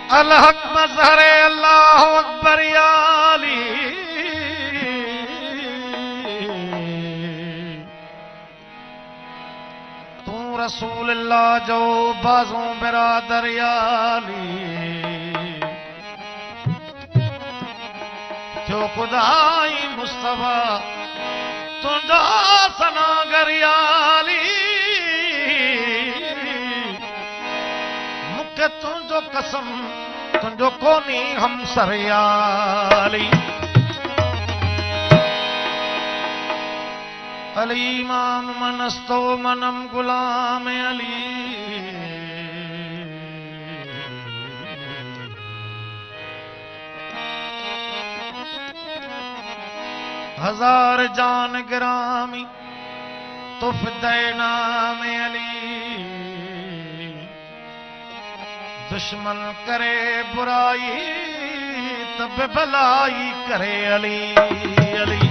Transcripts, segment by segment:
अलहक मजहरे अल्लाह अकबर या अली। तू रसूल अल्लाह जो बाजों बिरादर या अली। जो खुदाई मुस्तफा तुझा सनागर या अली। मुखे तुझो कसम तुझो कोनी हम सरयाली। अली इमाम मनस्तो मनम गुलाम अली। हजार जान गिरामी तो फिदे नाम अली। दुश्मन करे बुराई तब भलाई करे अली। अली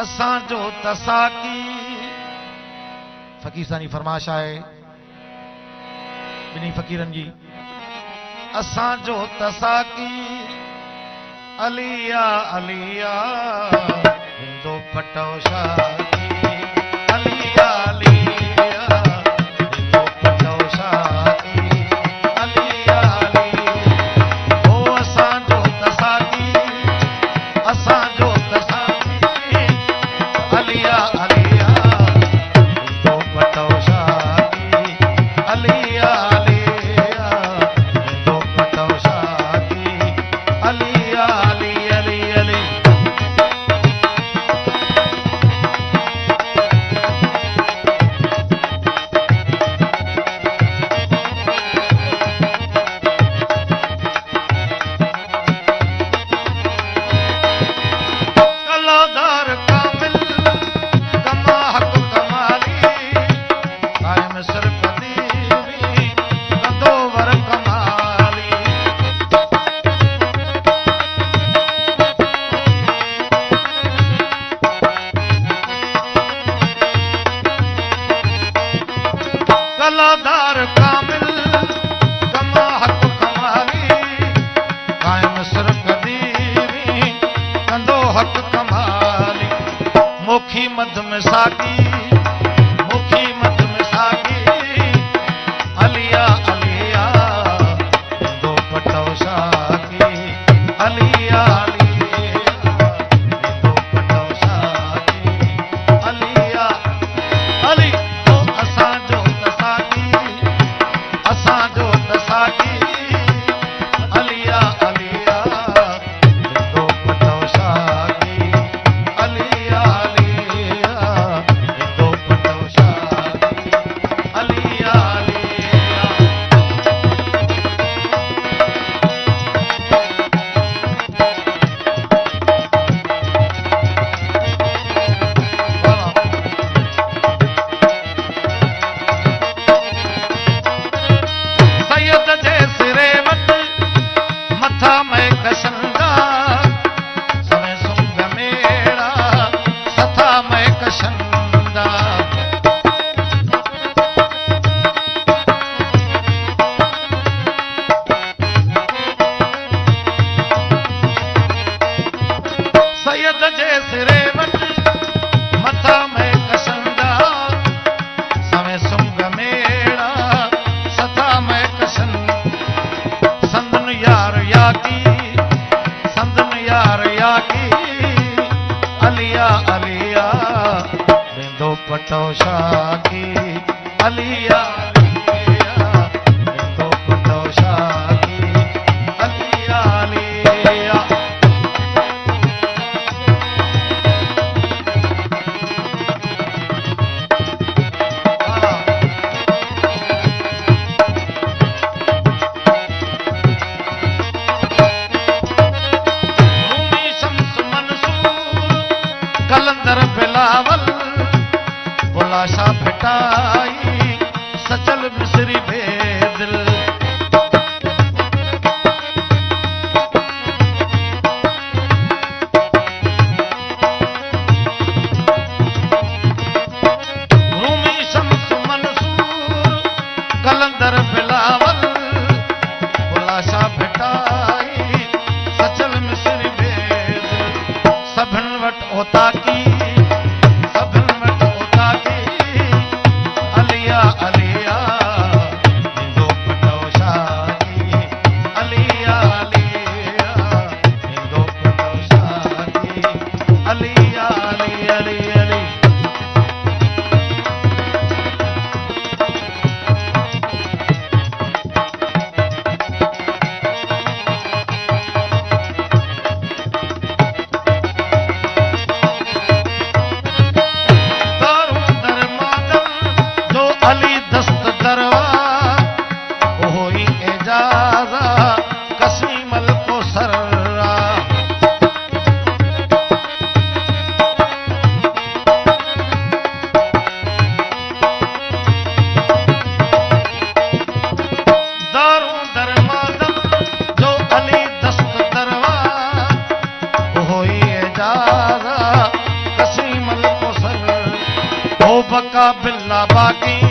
असां जो तसाकी फ़कीर सानी फरमाश आहे ॿिन्ही फ़कीरनि जी। असां जो तसाकी अलिया अलिया हिंदो पटो शादी। अलिया अलिया हिंदो पटो शादी। अलिया अली ओ असां जो तसाकी। असां जो तसाकी अलिया अलिया हिंदो पटो शादी। अलिया अलिया हिंदो पटो शादी। अलिया अली अली अली कलादार कामिल कमा हक कमाली। कायम सिर कदीमी कंदो वर कमाली। कलादार कामिल कमा हक कमाली। कायम सिर कदीमी कंदो हक कमाली। मुखी मध में साकी मुखी मध में साकी। अलिया अलिया हिंदो पटो शादी। अलिया अलिया हिंदो पटो शादी। अलिया अली ओ असां जो तसाकी। असां जो तसाकी अलिया अलिया हिंदो पटो शादी। अलिया अलिया हिंदो पटो शादी। अलिया अलिया सैयद जे सिरे वट मथा में कशंदा। समय सुंग मेरा सथा में कशंदा। सैयद जे सिरे वट मथा में कशंदा। समय सुंग मेरा सथा में कशन। संदन यार याकी संदन यार याकी। अलिया अलिया हिंदो पटो शादी। अलिया अलिया हिंदो पटो शादी। अलिया अलिया रूमी शम्स मंसूर कलंदर बिलावल। बुलाशा पिटाई सचल मिसरी बेदिल। रूमी शम्स मंसूर दर बिलावल उलाशा भेटाई सचल मिस्री भेद सभिन वट होता की सभिन वट होता की अलिया अलिया इंदो पटौशादी अलिया अलिया इंदो पटौशादी अलिया अली अली अली बका बिल्ला बाकी